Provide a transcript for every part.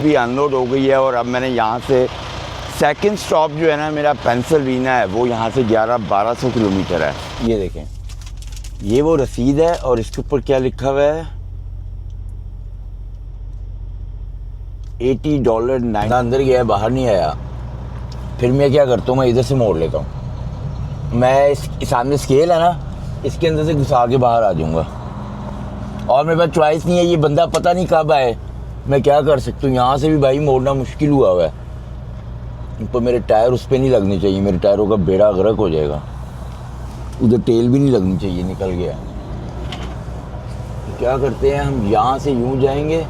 भी अनलोड हो गई है और अब मैंने यहाँ से सेकंड स्टॉप जो है ना मेरा पेंसिल्वेनिया है, वो यहाँ से 1100-1200 किलोमीटर है। ये देखें, ये वो रसीद है और इसके ऊपर क्या लिखा हुआ है, $80 9। अंदर गया, बाहर नहीं आया। फिर मैं क्या करता हूँ, मैं इधर से मोड़ लेता हूँ। मैं इस सामने स्केल है ना, इसके अंदर से घुसा के बाहर आ जाऊँगा और मेरे पास चॉइस नहीं है। ये बंदा पता नहीं कब आए, मैं क्या कर सकता हूँ। यहाँ से भी भाई मोड़ना मुश्किल हुआ है। तो मेरे टायर उस पर नहीं लगने चाहिए, मेरे टायरों का बेड़ा गर्क हो जाएगा। उधर तेल भी नहीं लगनी चाहिए, निकल गया। तो क्या करते हैं हम, यहाँ से यूँ जाएंगे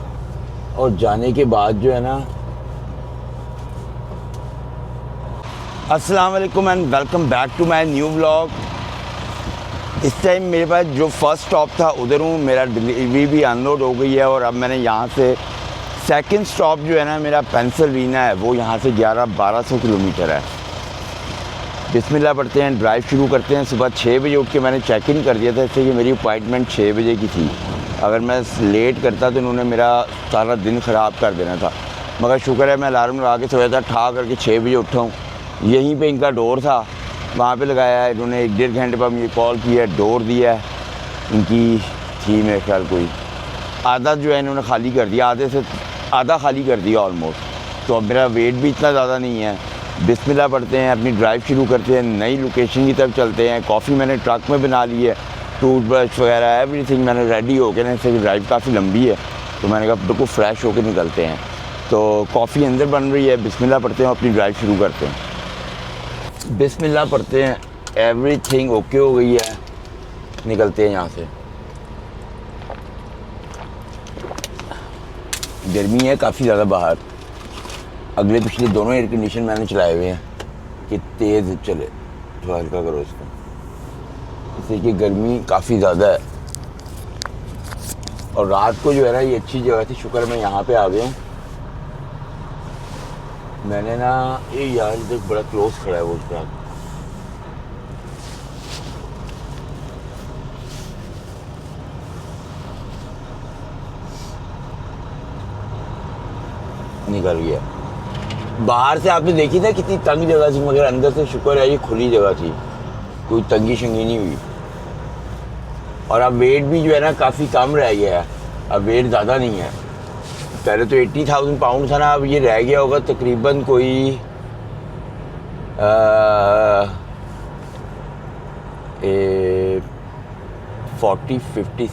और जाने के बाद जो है ना, अस्सलाम वालेकुम and welcome back to my new vlog. इस टाइम मेरे पास जो फर्स्ट स्टॉप था उधर हूँ, मेरा डिलीवरी भी अनलोड हो गई है और अब मैंने यहाँ से सेकंड स्टॉप जो है ना मेरा पेंसिल्वेनिया है, वो यहाँ से 1100-1200 किलोमीटर है। बिस्मिल्लाह पढ़ते हैं, ड्राइव शुरू करते हैं। सुबह 6 बजे उठ के मैंने चेक इन कर दिया था, इससे कि मेरी अपॉइंटमेंट 6 बजे की थी। अगर मैं लेट करता तो इन्होंने मेरा सारा दिन ख़राब कर देना था। मगर शुक्र है मैं अलार्म लगा के सोया था, ठा करके 6 बजे उठा हूँ। यहीं पे इनका डोर था, वहाँ पे लगाया है। इन्होंने 1-1.5 घंटे बाद मुझे कॉल किया, डोर दिया है। इनकी थी मेरे ख्याल कोई आधा जो है इन्होंने खाली कर दिया, आधे से आधा खाली कर दिया ऑलमोस्ट। तो अब मेरा वेट भी इतना ज़्यादा नहीं है। बिस्मिल्लाह पढ़ते हैं, अपनी ड्राइव शुरू करते हैं, नई लोकेशन की तरफ चलते हैं। कॉफ़ी मैंने ट्रक में बना ली है, टूथ ब्रश वगैरह एवरीथिंग मैंने रेडी हो के ना, इससे ड्राइव काफ़ी लंबी है तो मैंने कहा बिल्कुल फ्रेश होकर निकलते हैं। तो कॉफ़ी अंदर बन रही है, बिस्मिल्लाह पढ़ते हैं, अपनी ड्राइव शुरू करते हैं। बिस्मिल्लाह पढ़ते हैं, एवरीथिंग ओके हो गई है, निकलते हैं यहाँ से। गर्मी है काफ़ी ज़्यादा बाहर, अगले पिछले दोनों एयर कंडीशन मैंने चलाए हुए हैं कि तेज़ चले, तो हल्का करो इसको, इससे कि गर्मी काफ़ी ज़्यादा है। और रात को जो है ना ये अच्छी जगह थी, शुक्र मैं यहाँ पे आ गया हूँ। मैंने ना ये यार इधर बड़ा क्लोज खड़ा है वो ट्रक, निकल गया। बाहर से आपने देखी था कितनी तंग जगह थी, मगर अंदर से शुक्र है ये खुली जगह थी, कोई तंगी शंगी नहीं हुई। और अब वेट भी जो है ना काफ़ी कम रह गया है, अब वेट ज़्यादा नहीं है। पहले तो 80,000 पाउंड था ना, अब ये रह गया होगा तकरीबन कोई 40, 50,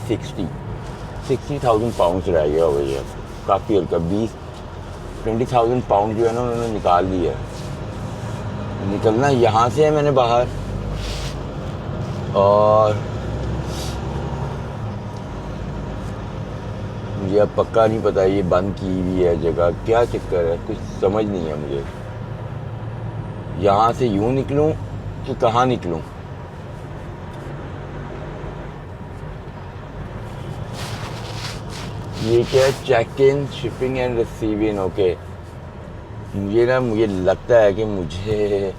60,000 पाउंड रह गया होगा। ये काफ़ी हल्का, 20,000 पाउंड जो है ना उन्होंने निकाल लिया है। निकलना यहाँ से है मैंने बाहर, और मुझे अब पक्का नहीं पता ये बंद की हुई है जगह, क्या चक्कर है, कुछ समझ नहीं है मुझे। यहाँ से यूँ निकलूँ कि कहाँ निकलूँ। ये क्या है, check in, shipping and receiving, okay. मुझे लगता है कि मुझे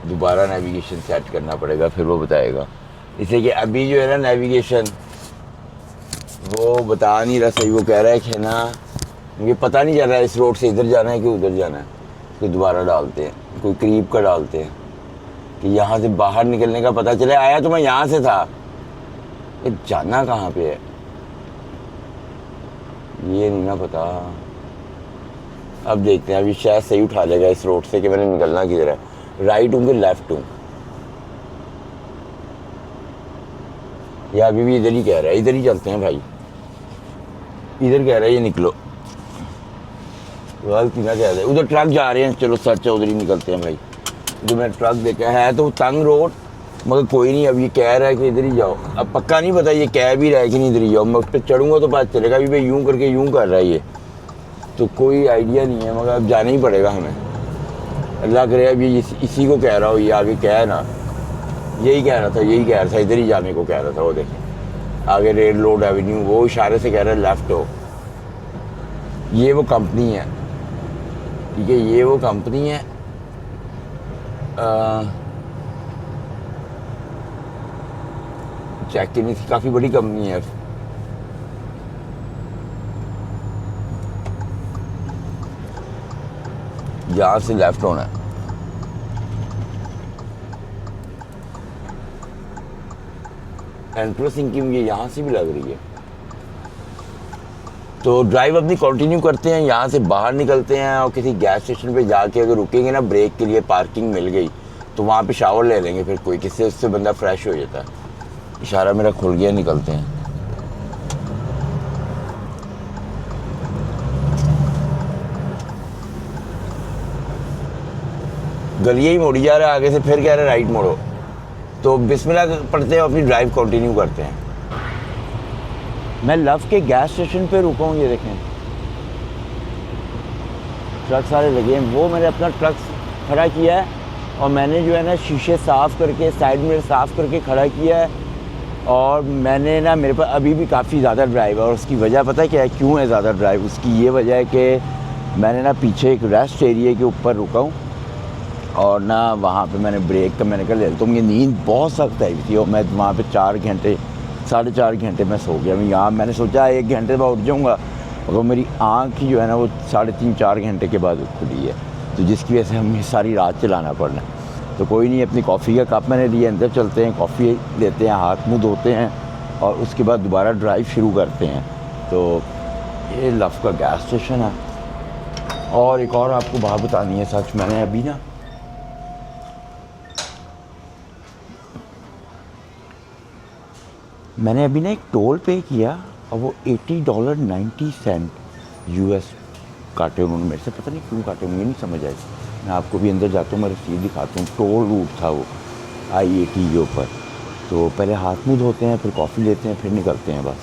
दोबारा नेविगेशन सेट करना पड़ेगा, फिर वो बताएगा। इसलिए कि अभी जो है ना नेविगेशन वो बता नहीं रहा सही। वो कह रहा है कि ना मुझे पता नहीं चल रहा है इस रोड से इधर जाना है कि उधर जाना है। कोई दोबारा डालते हैं, कोई करीब का डालते हैं कि यहाँ से बाहर निकलने का पता चले। आया तो मैं यहाँ से था, ये जाना कहाँ पे है ये नहीं ना पता। अब देखते हैं, अभी शायद सही उठा लेगा इस रोड से कि मैंने निकलना किधर है, राइट हूँ कि लेफ्ट हूँ। या अभी भी इधर ही कह रहा है, इधर ही चलते हैं भाई, इधर कह रहा है ये निकलो, गलती ना कह दे। उधर ट्रक जा रहे हैं, चलो सच है उधर ही निकलते हैं भाई। जो मैंने ट्रक देखा है तो तंग रोड, मगर कोई नहीं, अब ये कह रहा है कि इधर ही जाओ। अब पक्का नहीं पता ये कह भी रहा है कि नहीं इधर ही जाओ, मैं उस पर चढ़ूँगा तो पता चलेगा। अभी भाई यूँ करके यूँ कर रहा है ये, तो कोई आइडिया नहीं है, मगर अब जाना ही पड़ेगा हमें। अल्लाह करे अब ये इसी को कह रहा हो, ये आगे कह ना, यही कह रहा था, इधर ही जाने को कह रहा था। वो देखें आगे रेड रोड एवेन्यू, वो इशारे से कह रहा है लेफ्ट हो। ये वो कंपनी है, ठीक है, ये वो कंपनी है। चेक इन की काफ़ी बड़ी कंपनी है। यहाँ से लेफ्ट होना है। एंट्रेंस की मुझे यहाँ से भी लग रही है। तो ड्राइव अपनी कंटिन्यू करते हैं, यहाँ से बाहर निकलते हैं और किसी गैस स्टेशन पे जाके अगर रुकेंगे ना ब्रेक के लिए, पार्किंग मिल गई तो वहाँ पे शावर ले लेंगे, फिर कोई किससे उससे बंदा फ्रेश हो जाता है। इशारा मेरा खुल गया, निकलते हैं। गलिया ही मोड़ी जा रहा है आगे से, फिर कह रहे राइट मोड़ो। तो बिस्मिल्लाह पढ़ते हैं, अपनी ड्राइव कंटिन्यू करते हैं। मैं लव के गैस स्टेशन पे रुका हूँ, ये देखें ट्रक सारे लगे हैं। वो मैंने अपना ट्रक खड़ा किया है और मैंने जो है ना शीशे साफ़ करके, साइड मिरर साफ़ करके खड़ा किया है। और मैंने ना, मेरे पास अभी भी काफ़ी ज़्यादा ड्राइव है और उसकी वजह पता है क्या है, क्यों है ज़्यादा ड्राइव? उसकी ये वजह है कि मैंने ना पीछे एक रेस्ट एरिया के ऊपर रुका हूँ और ना वहाँ पे मैंने ब्रेक का मैंने कहा ले, तो मुझे नींद बहुत सख्त आई थी और मैं वहाँ पे 4 घंटे 4.5 घंटे मैं सो गया। मैं यहाँ मैंने सोचा 1 घंटे बाद उठ जाऊँगा, और मेरी आँख जो है ना वो 3.5-4 घंटे के बाद खुली है, तो जिसकी वजह से हमें सारी रात चलाना पड़ना। तो कोई नहीं, अपनी कॉफ़ी का कप मैंने लिए, अंदर चलते हैं, कॉफ़ी लेते हैं, हाथ मुँह धोते हैं और उसके बाद दोबारा ड्राइव शुरू करते हैं। तो ये लव का गैस स्टेशन है। और एक और आपको बात बतानी है, सच मैंने अभी ना एक टोल पे किया और वो $80.90 US काटे उन्होंने मेरे से, पता नहीं क्यों काटे, मुझे नहीं समझ आई। मैं आपको भी अंदर जाता हूँ, मैं रसीद दिखाता हूँ। टोल रूट था वो I-80 के ऊपर। तो पहले हाथ मुँह धोते हैं, फिर कॉफ़ी लेते हैं, फिर निकलते हैं बस।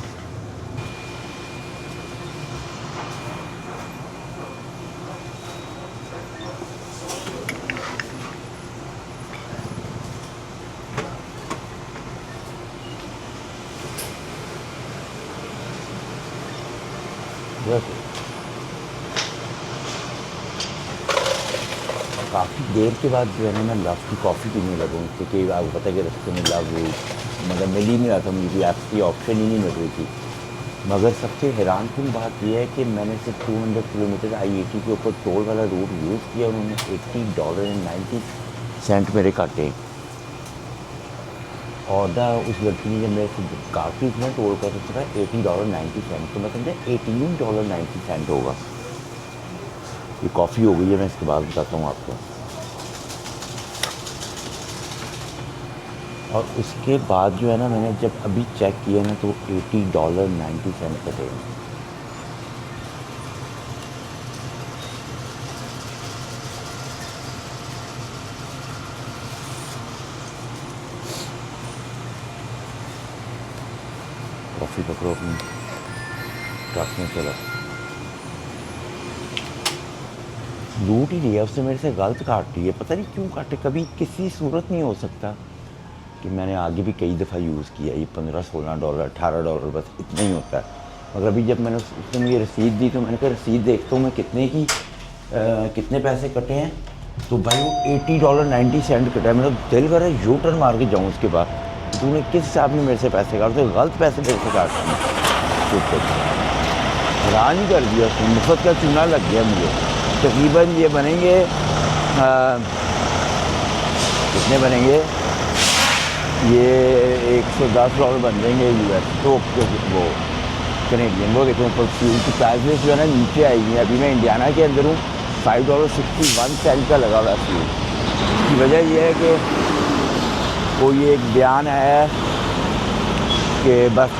काफ़ी देर के बाद जो है ना मैं लव की कॉफ़ी पीने लगा हूँ, क्योंकि आपको पता है कि रास्ते में लव मतलब मिल ही नहीं रहा था, मुझे आपकी ऑप्शन ही नहीं मिल रही थी। मगर सबसे हैरान कुन बात यह है कि मैंने सिर्फ 200 किलोमीटर I-80 के ऊपर टोल वाला रूट यूज़ किया, उन्होंने $80.90 मेरे काटे। और ना उस लड़की ने जब मेरे से काफ़ी इतना टोल कर सकता था $80.90, तो मैं समझा $18.90 होगा। ये कॉफ़ी हो गई है, मैं इसके बाद बताता हूँ आपको। और उसके बाद जो है ना, मैंने जब अभी चेक किया ना तो $80.90 कटे। कॉफ़ी पकड़ो अपनी, ट्रक में चलो। लूट ही लिया उससे, मेरे से गलत काट रही है, पता नहीं क्यों काटे। कभी किसी सूरत नहीं हो सकता कि मैंने आगे भी कई दफ़ा यूज़ किया, ये $15-16 $18 बस इतना ही होता है। मगर अभी जब मैंने उसने मुझे रसीद दी तो मैंने कहा रसीद देखता हूँ मैं कितने पैसे कटे हैं। तो भाई वो $80.90 कटा है। मेरा दिल कर रहा है यू टर्न मार के जाऊँ उसके बाद। तूने किस हिसाब में मेरे से पैसे काटे? तो गलत पैसे मेरे से काट रहे। हैरान ही कर दिया उसने, मुफ्त का चूना लग गया मुझे। तकरीबन ये बनेंगे कितने बनेंगे, ये $110 बन जाएंगे US, तो वो कनेडियन। वो देखो ऊपर फ्यूल की प्राइसेस जो है ना नीचे आई हैं। अभी मैं इंडियाना के अंदर हूँ, $5.61 का लगा हुआ फ्यूल। इसकी वजह यह है कि कोई एक बयान आया है कि बस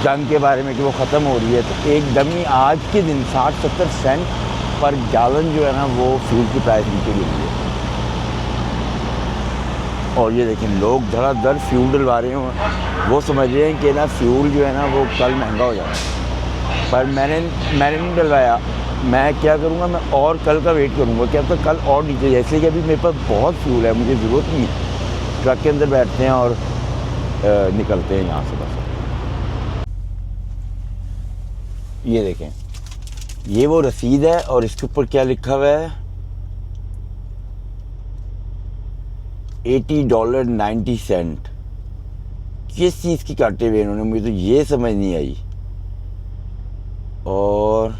जंग के बारे में कि वो ख़त्म हो रही है, तो एकदम ही आज के दिन 60-70 सेंट पर गैलन जो है ना वो फ्यूल की प्राइस नीचे गिरी है। और ये देखें लोग धड़ाधड़ फ्यूल डलवा रहे हैं, वो समझ रहे हैं कि ना फ्यूल जो है ना वो कल महंगा हो जाएगा। पर मैंने नहीं डलवाया। मैं क्या करूँगा, मैं और कल का वेट करूँगा, क्या तो कल और नीचे जाए, इसलिए कि अभी मेरे पास बहुत फ्यूल है, मुझे ज़रूरत नहीं है। ट्रक के अंदर बैठते हैं और निकलते हैं यहाँ से बस। ये देखें, ये वो रसीद है और इसके ऊपर क्या लिखा हुआ है, $80.90। किस चीज़ की काटे हुए इन्होंने, मुझे तो ये समझ नहीं आई। और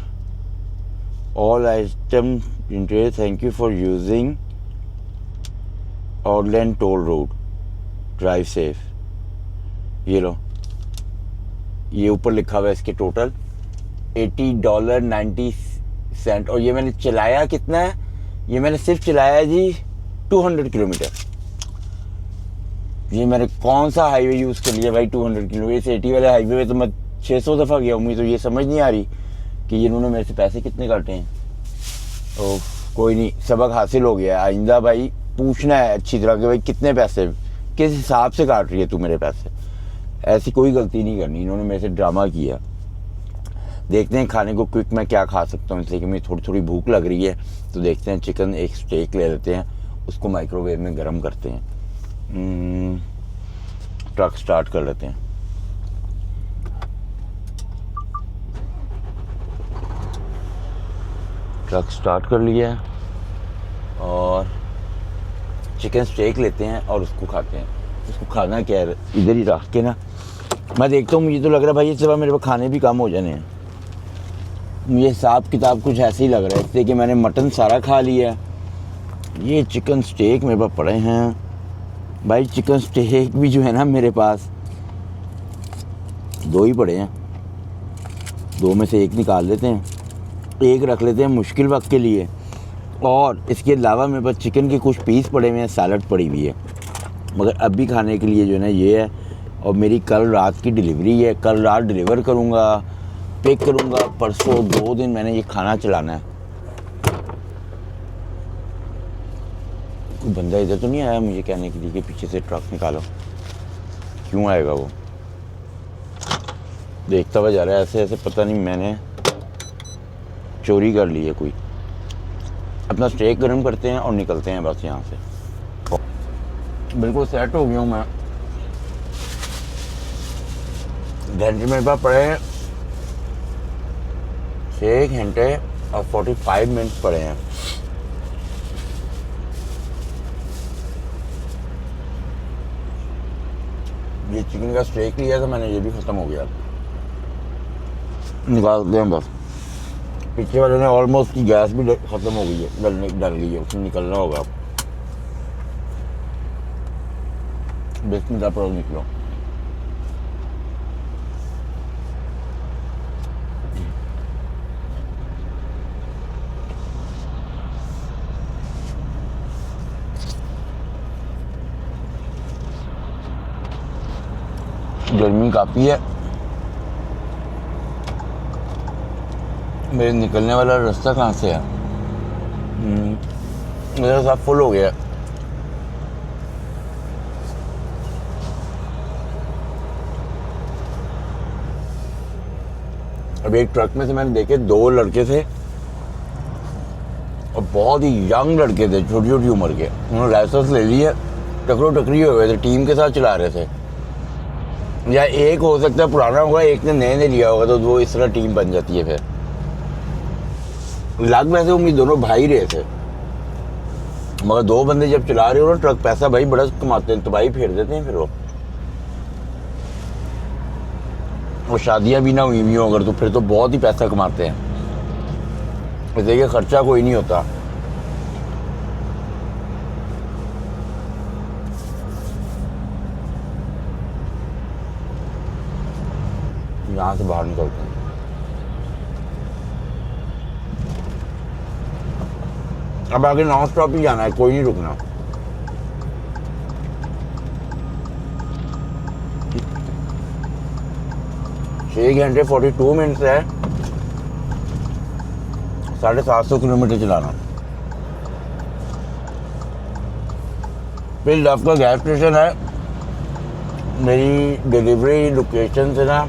all item printed, thank you for using online toll road, drive safe. ये लो, ये ऊपर लिखा हुआ है इसके टोटल $80.90। और ये मैंने चलाया कितना है, ये मैंने सिर्फ चलाया है जी 200 किलोमीटर। ये मैंने कौन सा हाईवे यूज़ कर लिया भाई 200 किलोमीटर। इस 80 वाले हाईवे में तो मैं 600 दफ़ा गया हूँ। मुझे तो ये समझ नहीं आ रही कि इन्होंने मेरे से पैसे कितने काटे हैं। तो कोई नहीं, सबक हासिल हो गया। आइंदा भाई पूछना है अच्छी तरह कि भाई कितने पैसे, किस हिसाब से काट रही है तू मेरे पैसे। ऐसी कोई गलती नहीं करनी। इन्होंने मेरे से ड्रामा किया। देखते हैं खाने को क्विक मैं क्या खा सकता हूँ, इसलिए कि मुझे थोड़ी थोड़ी भूख लग रही है। तो देखते हैं चिकन एक स्टेक ले लेते हैं, उसको माइक्रोवेव में गर्म करते हैं। ट्रक स्टार्ट कर लेते हैं। ट्रक स्टार्ट कर लिया है और चिकन स्टेक लेते हैं और उसको खाते हैं। उसको खाना क्या है, इधर ही रख के ना मैं देखता हूँ। मुझे तो लग रहा है भाई इस दफ़ा मेरे पास खाने भी कम हो जाने हैं। मुझे हिसाब किताब कुछ ऐसे ही लग रहा है, इसलिए कि मैंने मटन सारा खा लिया। ये चिकन स्टेक मेरे पास पड़े हैं भाई। चिकन स्टेक भी जो है ना मेरे पास 2 ही पड़े हैं। 2 में से एक निकाल लेते हैं, एक रख लेते हैं मुश्किल वक्त के लिए। और इसके अलावा मेरे पास चिकन के कुछ पीस पड़े हुए हैं, सैलड पड़ी हुई है। मगर अभी खाने के लिए जो है ना ये है। और मेरी कल रात की डिलीवरी है, कल रात डिलीवर करूँगा, पिक करूँगा। परसों 2 दिन मैंने ये खाना चलाना है। कोई बंदा इधर तो नहीं आया मुझे कहने के लिए कि पीछे से ट्रक निकालो? क्यों आएगा वो? देखता हुआ जा रहा है ऐसे ऐसे, पता नहीं मैंने चोरी कर ली है कोई। अपना स्टेक गर्म करते हैं और निकलते हैं बस यहाँ से। बिल्कुल सेट हो गया हूँ मैं। घंटे मेरे पास पड़े हैं 6 घंटे और 45 मिनट पड़े हैं। ये चिकन का स्टेक लिया था मैंने, ये भी ख़त्म हो गया। निकालते हैं बस। पीछे वाले ने ऑलमोस्ट की गैस भी ख़त्म हो गई है, डल गई है, उसमें निकलना होगा। बिस्मिल्लाह पड़ो, निकलो। गर्मी काफ़ी है। मेरे निकलने वाला रास्ता कहाँ से है? मेरा सब फुल हो गया। अब एक ट्रक में से मैंने देखे 2 लड़के थे और बहुत ही यंग लड़के थे, छोटी छोटी उम्र के। उन्होंने लाइसेंस ले लिया, टकरो टकरी हो गए थे, टीम के साथ चला रहे थे। या एक हो सकता है पुराना होगा, एक ने नए लिया होगा, तो वो इस तरह टीम बन जाती है। फिर लग वैसे उम्मीद दोनों भाई रहे थे, मगर 2 बंदे जब चला रहे हो ना ट्रक, पैसा भाई बड़ा कमाते हैं, तबाही फेर देते हैं फिर वो शादियां भी ना हुई भी हो अगर, तो फिर तो बहुत ही पैसा कमाते हैं। इसलिए कि खर्चा कोई नहीं होता। यहाँ से बाहर निकलते हैं। अब आगे नॉन स्टॉप ही जाना है, कोई नहीं रुकना। छः घंटे 42 मिनट है, 750 किलोमीटर चलाना। फिर लव का गैस स्टेशन है। मेरी डिलीवरी लोकेशन से ना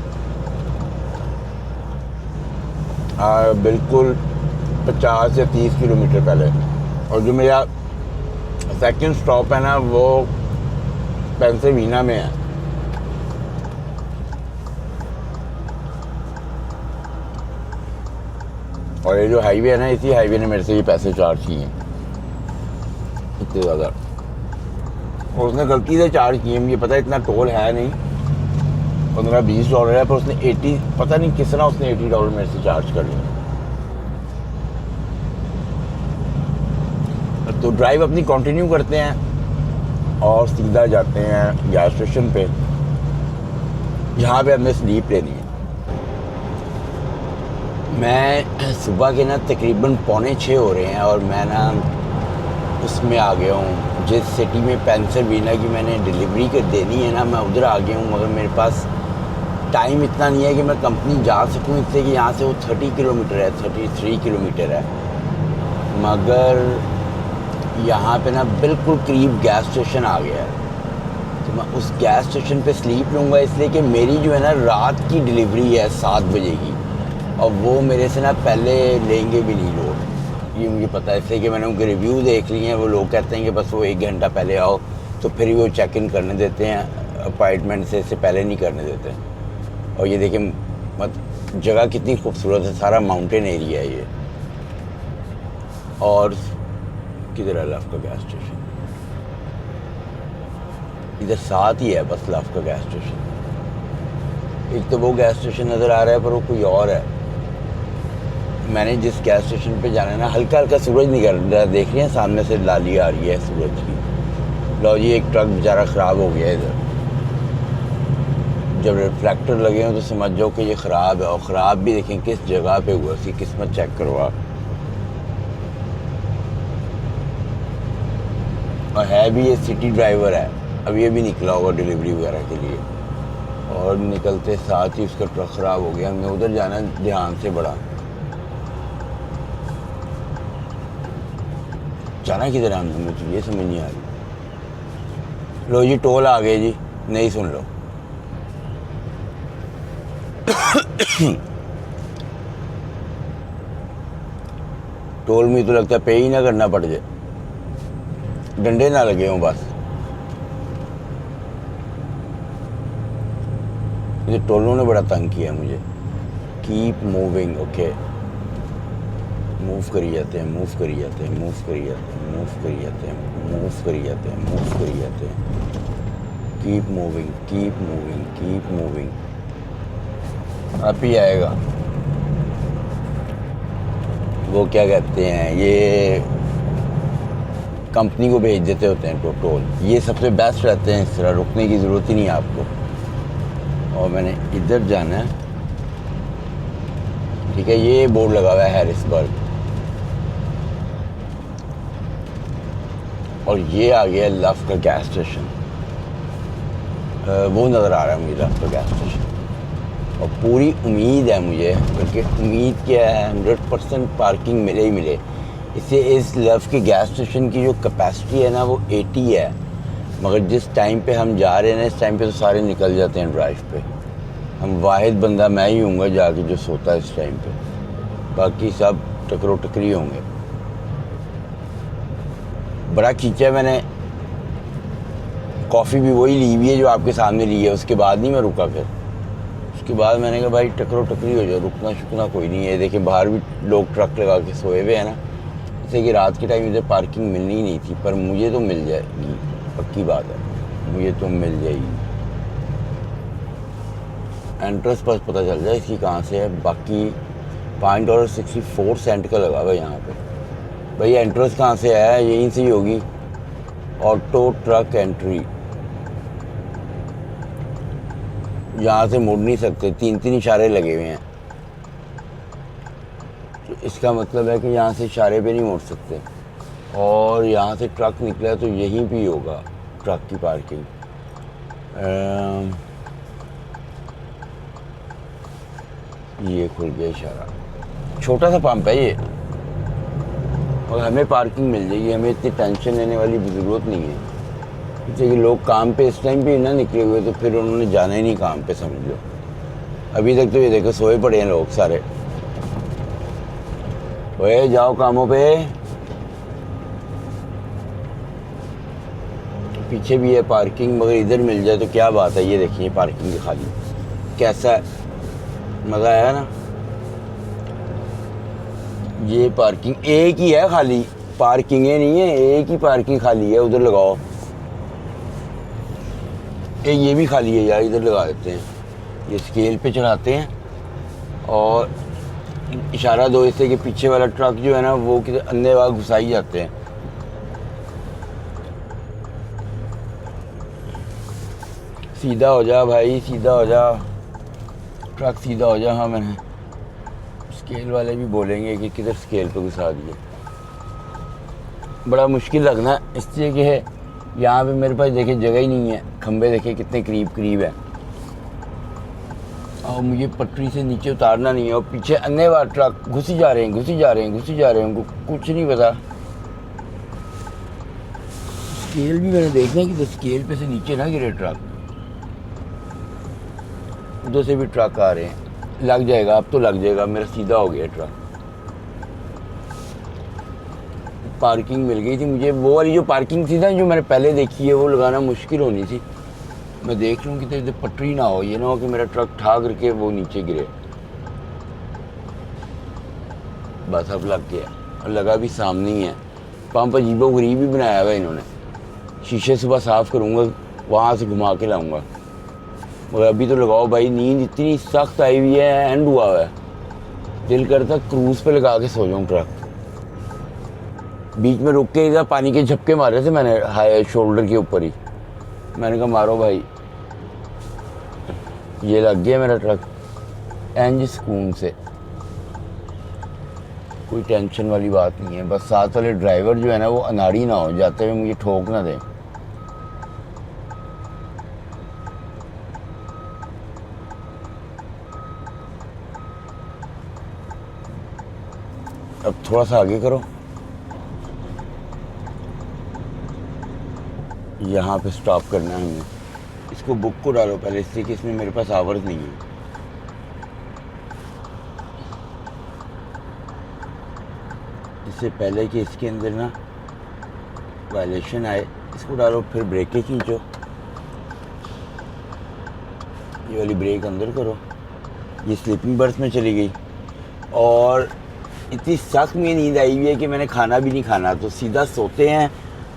बिल्कुल 50 या 30 किलोमीटर पहले। और जो मेरा सेकंड स्टॉप है ना वो पेंसिल्वेनिया में है। और ये जो हाईवे है ना, इसी हाईवे ने मेरे से ये पैसे चार्ज किए हैं इतने ज़्यादा। और उसने गलती से चार्ज किए, मुझे पता है इतना टोल है नहीं, $15-20 है, पर उसने 80, पता नहीं किस तरह उसने $80 मेरे से चार्ज कर लिया। तो ड्राइव अपनी कंटिन्यू करते हैं और सीधा जाते हैं गैस स्टेशन पे, जहाँ पे हमने स्लीप लेनी है। मैं सुबह के ना तकरीबन 5:45 हो रहे हैं और मैं ना उसमें आ गया हूँ जिस सिटी में पेंसिल्वेनिया की मैंने डिलीवरी कर देनी है ना, मैं उधर आ गया हूँ। मगर मेरे पास टाइम इतना नहीं है कि मैं कंपनी जा सकूँ, इससे कि यहाँ से वो 30 किलोमीटर है, 33 किलोमीटर है। मगर यहाँ पे ना बिल्कुल करीब गैस स्टेशन आ गया है, तो मैं उस गैस स्टेशन पे स्लीप लूँगा, इसलिए कि मेरी जो है ना रात की डिलीवरी है 7 बजे की, और वो मेरे से ना पहले लेंगे भी नहीं लोग, ये मुझे पता है। इसलिए कि मैंने उनके रिव्यू देख लिए हैं, वो लोग कहते हैं कि बस वो 1 घंटा पहले आओ, तो फिर वो चेक इन करने देते हैं, अपॉइंटमेंट से इससे पहले नहीं करने देते। और ये देखिए मत जगह कितनी खूबसूरत है, सारा माउंटेन एरिया है ये। और किधर है लव का गैस स्टेशन? इधर साथ ही है बस लव का गैस स्टेशन। एक तो वो गैस स्टेशन नज़र आ रहा है, पर वो कोई और है। मैंने जिस गैस स्टेशन पे जाना है ना, हल्का हल्का सूरज निकल रहा है, देख रहे हैं सामने से लाली आ रही है सूरज की। लो जी, एक ट्रक बेचारा ख़राब हो गया इधर। जब रिफ्लेक्टर लगे हो तो समझ जाओ कि ये ख़राब है, और ख़राब भी देखें किस जगह पे हुआ, इसकी किस्मत चेक करवा। और है भी ये सिटी ड्राइवर है, अब ये भी निकला होगा डिलीवरी वगैरह के लिए, और निकलते साथ ही उसका ट्रक ख़राब हो गया। हमें उधर जाना ध्यान से, बड़ा जाना किधर है हमें, मुझे ये समझ नहीं आ रही। लो जी, टोल आ गए जी, नहीं सुन लो। टोल में तो लगता है पे ही ना करना पड़ जाए, डंडे ना लगे हों बस। ये टोलों ने बड़ा तंग किया मुझे। कीप मूविंग, ओके, मूव करी जाते हैं, मूव करी जाते हैं, मूव करी जाते हैं, मूव करी जाते हैं, मूव करी जाते हैं, मूव करी जाते हैं। Keep moving, keep moving, keep moving. आप ही आएगा। वो क्या कहते हैं, ये कंपनी को भेज देते होते हैं टोल, ये सबसे बेस्ट रहते हैं, इस तरह रुकने की ज़रूरत ही नहीं है आपको। और मैंने इधर जाना है, ठीक है, ये बोर्ड लगा हुआ है हैरिसबर्ग, और ये आ गया लव का गैस स्टेशन। वो नज़र आ रहा है मुझे लव का गैस स्टेशन, और पूरी उम्मीद है मुझे, बल्कि उम्मीद क्या है, 100% पार्किंग मिले ही मिले। इससे इस लव के गैस स्टेशन की जो कैपेसिटी है ना वो 80 है, मगर जिस टाइम पे हम जा रहे हैं ना, इस टाइम पे तो सारे निकल जाते हैं ड्राइव पे। हम वाहिद बंदा मैं ही हूँगा जाके जो सोता है इस टाइम पे, बाकी सब टकरो टकरी होंगे। बड़ा खींचा मैंने, कॉफ़ी भी वही ली हुई है जो आपके सामने ली है, उसके बाद नहीं मैं रुका। फिर उसके बाद मैंने कहा भाई टकरो टकरी हो जाए, रुकना शुकना कोई नहीं है। देखिए बाहर भी लोग ट्रक लगा के सोए हुए हैं ना, जैसे कि रात के टाइम इधर पार्किंग मिलनी ही नहीं थी, पर मुझे तो मिल जाएगी, पक्की बात है, मुझे तो मिल जाएगी। एंट्रेंस पर पता चल जाए इसकी कहाँ से है। बाकी $5.64 का लगा हुआ यहाँ पे। भाई एंट्रेंस कहाँ से है, यहीं से ही होगी, ऑटो ट्रक एंट्री। यहाँ से मुड़ नहीं सकते, 3 इशारे लगे हुए हैं, तो इसका मतलब है कि यहाँ से इशारे पे नहीं मुड़ सकते। और यहाँ से ट्रक निकला है तो यहीं भी होगा ट्रक की पार्किंग। ये खुल गया इशारा, छोटा सा पंप है ये, और हमें पार्किंग मिल जाएगी, हमें इतनी टेंशन लेने वाली ज़रूरत नहीं है। क्योंकि लोग काम पे इस टाइम पे ना निकले हुए, तो फिर उन्होंने जाना ही नहीं काम पे, समझ लो। अभी तक तो ये देखो सोए पड़े हैं लोग सारे। ओए जाओ कामों पे। पीछे भी है पार्किंग, मगर इधर मिल जाए तो क्या बात है। ये देखिए पार्किंग खाली, कैसा मज़ा आया ना। ये पार्किंग एक ही है खाली, पार्किंग नहीं है, एक ही पार्किंग खाली है, उधर लगाओ। ये भी खाली है यार, इधर लगा देते हैं। ये स्केल पे चढ़ाते हैं और इशारा दो इससे कि पीछे वाला ट्रक जो है ना वो किधर अंधे वहाँ घुसाई जाते हैं। सीधा हो जा भाई, सीधा हो जा, ट्रक सीधा हो जा। हाँ मैंने स्केल वाले भी बोलेंगे कि किधर स्केल पे घुसा दिए। बड़ा मुश्किल लगना है इसलिए कि है यहाँ पे मेरे पास देखे जगह ही नहीं है। खंबे देखे कितने करीब करीब है और मुझे पटरी से नीचे उतारना नहीं है और पीछे अन्य बार ट्रक घुसी जा रहे हैं, घुसी जा रहे हैं, घुसी जा रहे हैं, उनको कुछ नहीं पता। स्केल भी मैंने देखना है कि स्केल पे से नीचे ना गिरे ट्रक। उधर से भी ट्रक आ रहे हैं, लग जाएगा, अब तो लग जाएगा, मेरा सीधा हो गया ट्रक। पार्किंग मिल गई थी मुझे, वो वाली जो पार्किंग थी ना जो मैंने पहले देखी है, वो लगाना मुश्किल होनी थी। मैं देख लूँ कि तो पटरी ना हो, ये ना हो कि मेरा ट्रक ठा करके वो नीचे गिरे। बस अब लग गया और लगा भी सामने ही है। पंप अजीबो गरीब ही बनाया हुआ इन्होंने। शीशे सुबह साफ़ करूँगा, वहाँ से घुमा के लाऊंगा, मगर अभी तो लगाओ भाई। नींद इतनी सख्त आई हुई है, एंड हुआ है, दिल करता क्रूज़ पे लगा के सो जाऊँ ट्रक। बीच में रुक के इधर पानी के झपके मारे थे मैंने हाई शोल्डर के ऊपर ही। मैंने कहा मारो भाई, ये लग गया मेरा ट्रक एंज सुकून से। कोई टेंशन वाली बात नहीं है, बस साथ वाले ड्राइवर जो है ना वो अनाड़ी ना हो, जाते हुए मुझे ठोक ना दे। अब थोड़ा सा आगे करो, यहाँ पे स्टॉप करना है हमें। इसको बुक को डालो पहले, इसलिए कि इसमें मेरे पास आवर्स नहीं है। इससे पहले कि इसके अंदर ना वायलेशन आए, इसको डालो, फिर ब्रेकें खींचो, ये वाली ब्रेक अंदर करो। ये स्लीपिंग बर्थ में चली गई और इतनी सख्त में नींद आई हुई है कि मैंने खाना भी नहीं खाना, तो सीधा सोते हैं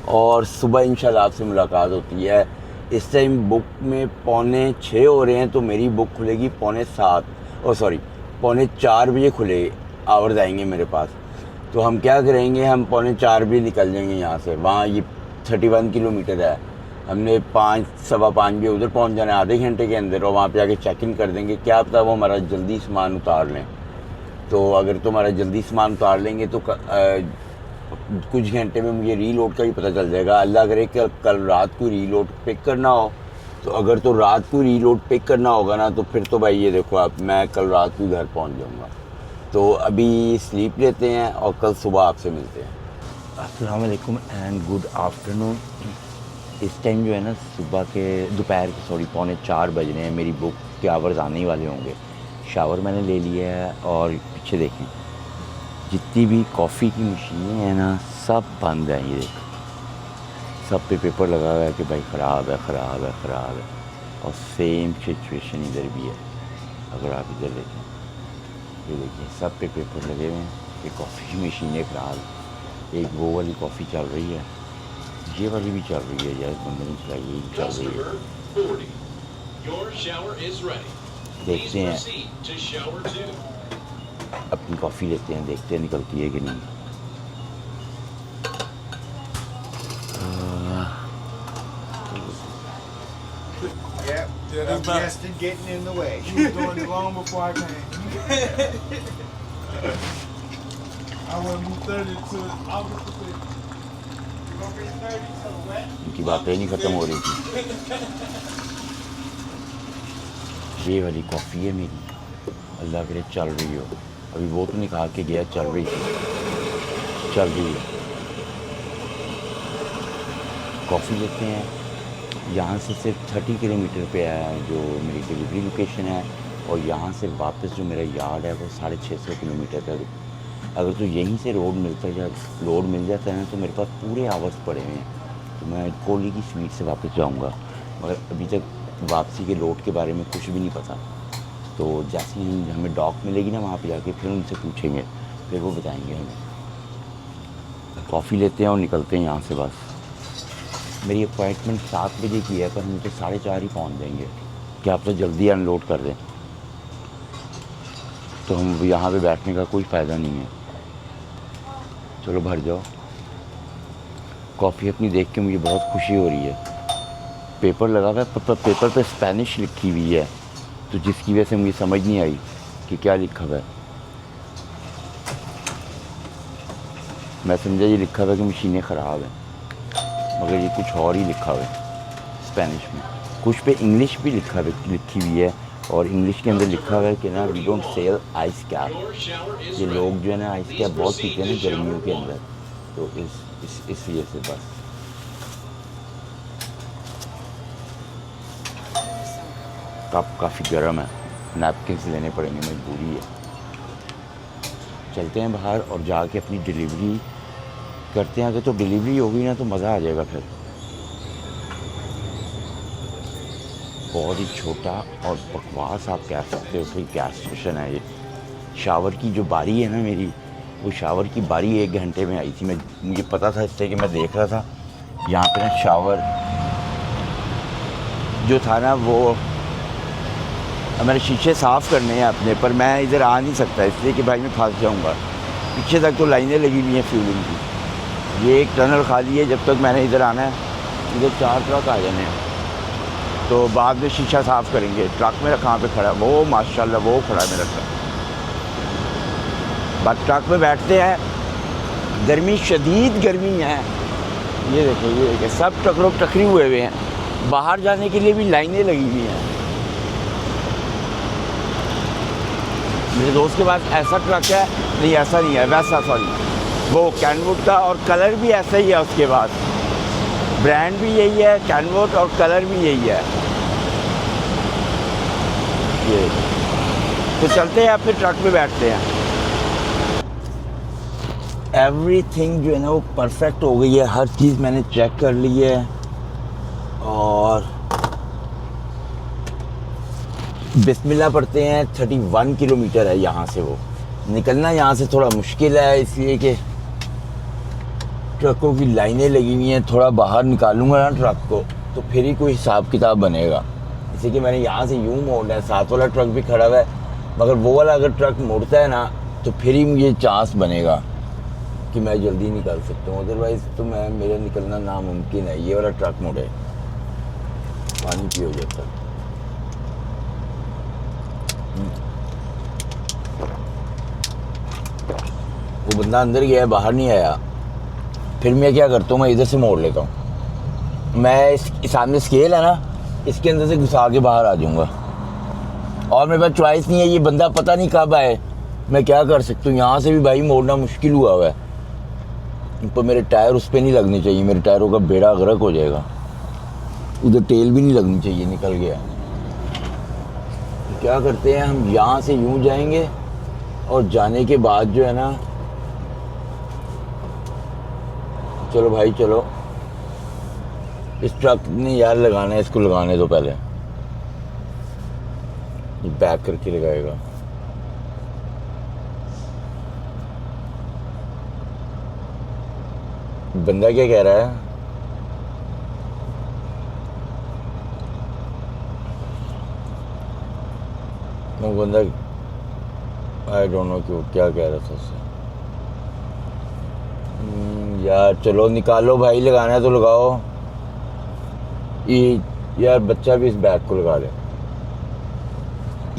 और सुबह इंशाल्लाह आपसे मुलाकात होती है। इस टाइम बुक में 5:45 हो रहे हैं, तो मेरी बुक खुलेगी 5:45 और सॉरी 4:45 बजे खुले आवर्स आएंगे मेरे पास। तो हम क्या करेंगे, हम 4:45 बजे निकल जाएंगे यहाँ से। वहाँ ये 31 किलोमीटर है, हमने 5 सवा 5 बजे उधर पहुँच जाना है आधे घंटे के अंदर, और वहाँ पे आके चेक इन कर देंगे। क्या पता वो हमारा जल्दी सामान उतार लें, तो अगर तुम्हारा जल्दी सामान उतार लेंगे तो कुछ घंटे में मुझे रीलोड का भी पता चल जाएगा। अल्लाह करे कि कल रात को रीलोड पिक करना हो, तो अगर तो रात को रीलोड पिक करना होगा ना, तो फिर तो भाई ये देखो आप, मैं कल रात को घर पहुंच जाऊंगा। तो अभी स्लीप लेते हैं और कल सुबह आपसे मिलते हैं। अस्सलाम वालेकुम एंड गुड आफ्टरनून। इस टाइम जो है ना सुबह के दोपहर के 4:45 बज रहे हैं। मेरी बुक के आवर्स आने ही वाले होंगे। शावर मैंने ले लिया है और पीछे देखें जितनी भी कॉफ़ी की मशीनें हैं ना सब बंद हैं। ये देखो सब पे पेपर लगा हुआ है कि भाई ख़राब है, ख़राब है, ख़राब है। और सेम सिचुएशन इधर भी है। अगर आप इधर देखें, ये देखिए सब पे पेपर लगे हुए हैं कि कॉफ़ी की मशीनें ख़राब। एक वो वाली कॉफ़ी चल रही है, ये वाली भी चल रही है यार, बंदे ने चलाई, ये भी चल रही है। देखते हैं अपनी कॉफ़ी लेते हैं, देखते हैं निकलती है कि नहीं। I'm just getting in the way. You was doing it long before I came. I went from 30 to August. उनकी बातें नहीं ख़त्म हो रही थी। ये वाली कॉफ़ी है मेरी, अल्लाह करे चल रही हो। अभी वो तो नहीं कहा कि गया, चल रही थी, चल रही है। कॉफ़ी लेते हैं। यहाँ से सिर्फ 30 किलोमीटर पे है जो मेरी डिलीवरी लोकेशन है, और यहाँ से वापस जो मेरा यार्ड है वो 650 किलोमीटर है। अगर तो यहीं से रोड मिल जाता है ना, तो मेरे पास पूरे आवर्स पड़े हुए हैं, तो मैं कोहली की स्पीड से वापस जाऊँगा। मगर अभी तक वापसी के लोड के बारे में कुछ भी नहीं पता। तो जैसे ही हमें डॉक मिलेगी ना, वहाँ पे जाके फिर उनसे पूछेंगे, फिर वो बताएंगे हमें। कॉफ़ी लेते हैं और निकलते हैं यहाँ से। बस मेरी अपॉइंटमेंट 7 बजे की है, पर हम तो 4:30 ही पहुँच जाएंगे। क्या आप तो जल्दी अनलोड कर दें, तो हम यहाँ पे बैठने का कोई फ़ायदा नहीं है। चलो भर जाओ। कॉफ़ी अपनी देख के मुझे बहुत खुशी हो रही है। पेपर लगा हुआ है, पेपर पे स्पेनिश लिखी हुई है, तो जिसकी वजह से मुझे समझ नहीं आई कि क्या लिखा हुआ है। मैं समझा ये लिखा हुआ है कि मशीनें ख़राब हैं, मगर ये कुछ और ही लिखा हुआ है स्पेनिश में। कुछ पे इंग्लिश भी लिखी हुई है, और इंग्लिश के अंदर लिखा हुआ है कि ना we don't sell ice cap. ये लोग जो है ना आइस कैप बहुत पीते हैं ना गर्मियों के अंदर, तो इस वजह से बस। कप काफ़ी गर्म है, नैपकिन्स लेने पड़ेंगे, मजबूरी है। चलते हैं बाहर और जाके अपनी डिलीवरी करते हैं। अगर तो डिलीवरी होगी ना तो मज़ा आ जाएगा फिर। बहुत ही छोटा और बकवास आप कह सकते हो कि गैस स्टेशन है ये। शावर की जो बारी है ना मेरी, वो शावर की बारी 1 घंटे में आई थी। मुझे पता था इससे कि मैं देख रहा था यहाँ पे ना शावर जो था ना वो मैंने शीशे साफ़ करने हैं अपने, पर मैं इधर आ नहीं सकता इसलिए कि भाई मैं फंस जाऊँगा। पीछे तक तो लाइनें लगी हुई हैं फ्यूलिंग की। ये एक टनल खाली है, जब तक मैंने इधर आना है इधर 4 ट्रक आ जाने हैं, तो बाद में शीशा साफ़ करेंगे। ट्रक मेरा कहाँ पे खड़ा है? वो माशाल्लाह वो खड़ा है मेरा ट्रक। बस ट्रक में बैठते हैं, गर्मी शदीद गर्मी है। ये देखिए सब ट्रक लोग टकरी हुए हैं, बाहर जाने के लिए भी लाइनें लगी हुई हैं। मेरे दोस्त के पास ऐसा ट्रक है, नहीं ऐसा नहीं है, वैसा सॉरी, वो कैनवुड का, और कलर भी ऐसा ही है उसके पास। ब्रांड भी यही है कैनवुड, और कलर भी यही है ये। तो चलते हैं फिर ट्रक में बैठते हैं। एवरीथिंग जो है ना वो परफेक्ट हो गई है, हर चीज़ मैंने चेक कर ली है। और बिस्मिल्लाह पढ़ते हैं। 31 किलोमीटर है यहाँ से, वो निकलना यहाँ से थोड़ा मुश्किल है, इसलिए कि ट्रकों की लाइनें लगी हुई हैं। थोड़ा बाहर निकालूंगा ना ट्रक को तो फिर ही कोई हिसाब किताब बनेगा। इसी कि मैंने यहाँ से यूँ मोड़ना है, साथ वाला ट्रक भी खड़ा हुआ है, मगर वो वाला अगर ट्रक मुड़ता है ना तो फिर ही मुझे चांस बनेगा कि मैं जल्दी निकल सकता हूँ, अदरवाइज़ तो मेरा निकलना नामुमकिन है। ये वाला ट्रक मुड़े, पानी पियो जब तक। वो बंदा अंदर गया है, बाहर नहीं आया। फिर मैं क्या करता हूँ, मैं इधर से मोड़ लेता हूँ। मैं इस सामने स्केल है ना, इसके अंदर से घुसा के बाहर आ जाऊँगा, और मेरे पास चॉइस नहीं है। ये बंदा पता नहीं कब आए, मैं क्या कर सकता हूँ। यहाँ से भी भाई मोड़ना मुश्किल हुआ है, पर मेरे टायर उस पर नहीं लगने चाहिए, मेरे टायरों का बेड़ा गर्क हो जाएगा। उधर तेल भी नहीं लगनी चाहिए, निकल गया। तो क्या करते हैं हम, यहाँ से यूँ जाएंगे, और जाने के बाद जो है ना, चलो भाई चलो, इस ट्रक ने यार लगाना है, इसको लगाने दो पहले। ये बैक करके लगाएगा। बंदा क्या कह रहा है? वो बंदा आई डोंट नो क्यों क्या कह रहा था उससे। यार चलो निकालो भाई, लगाना है तो लगाओ। ये यार बच्चा भी इस बैग को लगा ले।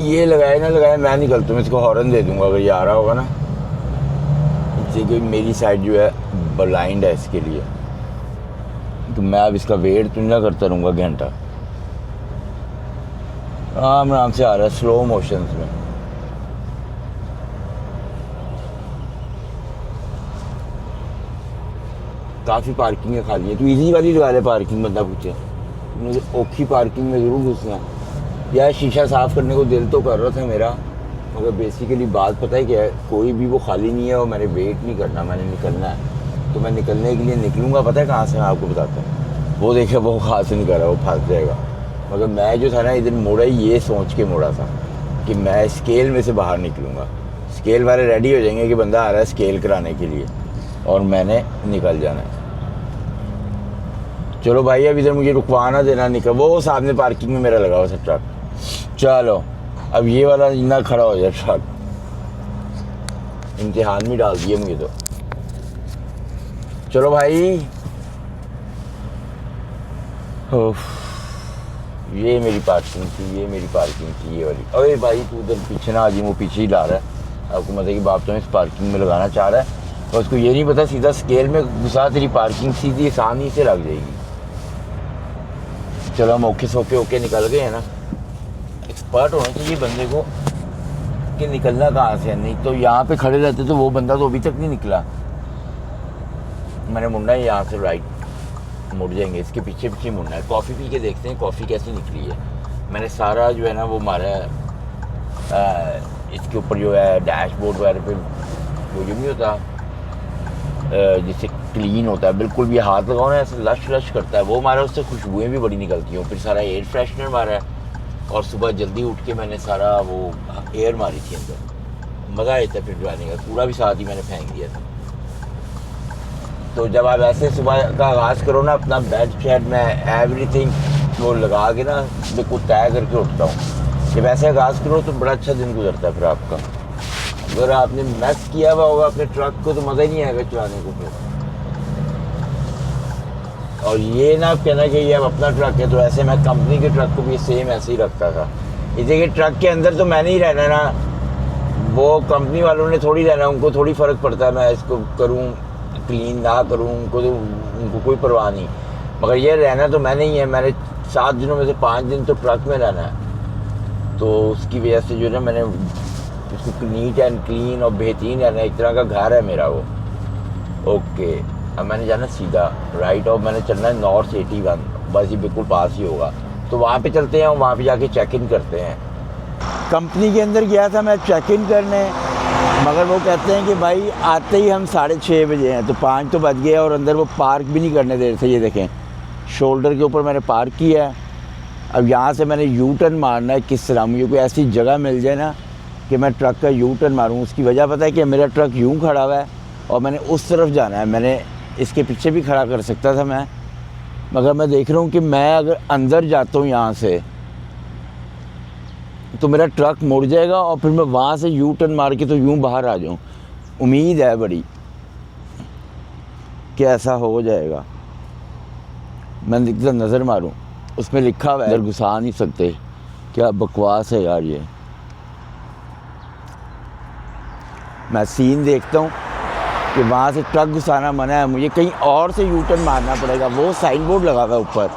ये लगाए ना लगाए, मैं निकलता हूँ, इसको हॉर्न दे दूंगा अगर ये आ रहा होगा ना। इससे कि मेरी साइड जो है ब्लाइंड है इसके लिए, तो मैं अब इसका वेट तो ना करता रहूँगा घंटा। आराम से आ रहा है, स्लो मोशन में। काफ़ी पार्किंग है खाली है, तो इजी वाली लगा ले पार्किंग। बंदा पूछे मुझे औखी पार्किंग में ज़रूर घुसना है। यार शीशा साफ़ करने को दिल तो कर रहा था मेरा, मगर बेसिकली बात पता है क्या है, कोई भी वो खाली नहीं है और मैंने वेट नहीं करना, मैंने निकलना है। तो मैं निकलने के लिए निकलूँगा, पता है कहाँ से, मैं आपको बताता हूँ। वो देखे वो खास नहीं कर रहा, वो फंस जाएगा। मगर मैं जो था ना इधर मोड़ा, ये सोच के मोड़ा था कि मैं स्केल में से बाहर निकलूँगा। स्केल वाले रेडी हो जाएंगे कि बंदा आ रहा है स्केल कराने के लिए, और मैंने निकल जाना है। चलो भाई अब इधर मुझे रुकवाना देना, निकल। वो सामने पार्किंग में मेरा लगा हुआ था ट्रक। चलो अब ये वाला ना खड़ा हो जाए ट्रक। इम्तिहान में डाल दिए मुझे तो। चलो भाई ये मेरी पार्किंग थी, ये मेरी पार्किंग थी, ये वाली। अरे भाई तू उधर पीछे ना आ जी, वो पीछे ही ला रहा है। आपको मतलब कि बाप तो इस पार्किंग में लगाना चाह रहा है और उसको ये नहीं पता सीधा स्केल में घुसा, तेरी पार्किंग सीधी आसानी से लग जाएगी। चलो हम औखे सौखे होके निकल गए हैं ना। एक्सपर्ट होना चाहिए बंदे को कि निकलना कहाँ से है, नहीं तो यहाँ पे खड़े रहते तो वो बंदा तो अभी तक नहीं निकला। मैंने मुड़ना है यहाँ से, राइट मुड़ जाएंगे, इसके पीछे पीछे मुड़ना है। कॉफ़ी पी के देखते हैं कॉफ़ी कैसी निकली है। मैंने सारा जो है ना वो मारा है इसके ऊपर जो है डैशबोर्ड वगैरह पे, वो जो नहीं होता जिससे क्लीन होता है, बिल्कुल भी हाथ लगाओ ना ऐसे लश लश करता है, वो मारा, उससे खुशबुएँ भी बड़ी निकलती हैं। फिर सारा एयर फ्रेशनर मारा है और सुबह जल्दी उठ के मैंने सारा वो एयर मारी थी अंदर। मज़ा आया था फिर जाने का, कूड़ा भी साथ ही मैंने फेंक दिया था। तो जब आप ऐसे सुबह का आगाज़ करो ना, अपना बेड शेड में एवरीथिंग वो लगा के ना बिल्कुल तय करके उठता हूँ। जब ऐसे आगाज़ करो तो बड़ा अच्छा दिन गुजरता है फिर आपका। अगर आपने मैस किया हुआ होगा अपने ट्रक को तो मज़ा ही नहीं आएगा चलाने को फिर। और ये ना कहना कि ये अब अपना ट्रक है, तो ऐसे मैं कंपनी के ट्रक को भी सेम ऐसे ही रखता था। इसे कि ट्रक के अंदर तो मैंने ही रहना ना, वो कंपनी वालों ने थोड़ी रहना, उनको थोड़ी फ़र्क पड़ता है मैं इसको करूँ क्लीन ना करूँ, उनको तो उनको कोई परवाह नहीं। मगर ये रहना तो मैंने ही है। मैंने 7 दिनों में से 5 दिन तो ट्रक में रहना है, तो उसकी वजह से जो है ना मैंने उसको नीट एंड क्लीन और बेहतरीन रहना, एक तरह का घर है मेरा वो। ओके, अब मैंने जाना सीधा राइट और मैंने चलना है नॉर्थ 81, बस ये बिल्कुल पास ही होगा। तो वहाँ पे चलते हैं और वहाँ पे जाके चेक इन करते हैं। कंपनी के अंदर गया था मैं चेक इन करने, मगर वो कहते हैं कि भाई आते ही हम 6:30 बजे हैं, तो 5 तो बज गए और अंदर वो पार्क भी नहीं करने दे रहे थे। ये देखें शोल्डर के ऊपर मैंने पार्क किया है। अब यहाँ से मैंने यू टर्न मारना है। किस तरह मुझे कोई ऐसी जगह मिल जाए ना कि मैं ट्रक का यू टर्न मारूँ। उसकी वजह पता है कि मेरा ट्रक यूँ खड़ा हुआ है और मैंने उस तरफ जाना है। मैंने इसके पीछे भी खड़ा कर सकता था मैं, मगर मैं देख रहा हूँ कि मैं अगर अंदर जाता हूँ यहाँ से तो मेरा ट्रक मुड़ जाएगा और फिर मैं वहाँ से यू टर्न मार के तो यूँ बाहर आ जाऊँ। उम्मीद है बड़ी कि ऐसा हो जाएगा। मैं दिखता नज़र मारूँ, उसमें लिखा हुआ है अंदर घुसा नहीं सकते। क्या बकवास है यार ये। मैं सीन देखता हूँ कि वहाँ से ट्रक घुसाना मना है, मुझे कहीं और से यू टर्न मारना पड़ेगा। वो साइन बोर्ड लगा हुआ है ऊपर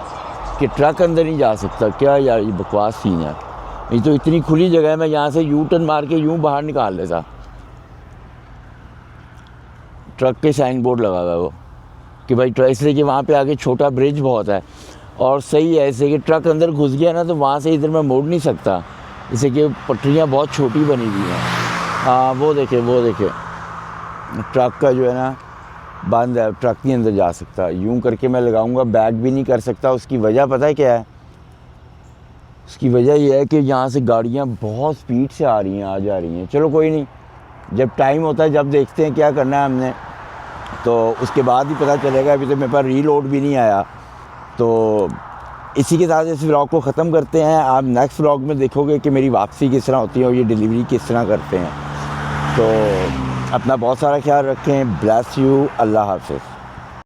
कि ट्रक अंदर नहीं जा सकता। क्या यार ये बकवास सीन है। नहीं तो इतनी खुली जगह है, मैं यहाँ से यू टर्न मार के यूँ बाहर निकाल लेता। ट्रक के साइन बोर्ड लगा हुआ है वो कि भाई ट्रक, इसलिए कि वहाँ पे आगे छोटा ब्रिज बहुत है और सही है ऐसे कि ट्रक अंदर घुस गया ना तो वहाँ से इधर मैं मोड़ नहीं सकता, जैसे कि पटरियाँ बहुत छोटी बनी हुई हैं। हाँ वो देखे ट्रक का जो है ना बंद है, ट्रक नहीं अंदर जा सकता। यूँ करके मैं लगाऊंगा, बैक भी नहीं कर सकता। उसकी वजह पता है क्या है? उसकी वजह यह है कि यहाँ से गाड़ियाँ बहुत स्पीड से आ रही हैं, आ जा रही हैं। चलो कोई नहीं, जब टाइम होता है जब देखते हैं क्या करना है हमने, तो उसके बाद ही पता चलेगा। अभी तो मेरे पास रीलोड भी नहीं आया। तो इसी के साथ इस व्लॉग को ख़त्म करते हैं। आप नेक्स्ट व्लॉग में देखोगे कि मेरी वापसी किस तरह होती है और ये डिलीवरी किस तरह करते हैं। तो अपना बहुत सारा ख्याल रखें। Bless you. अल्लाह हाफ़िज़।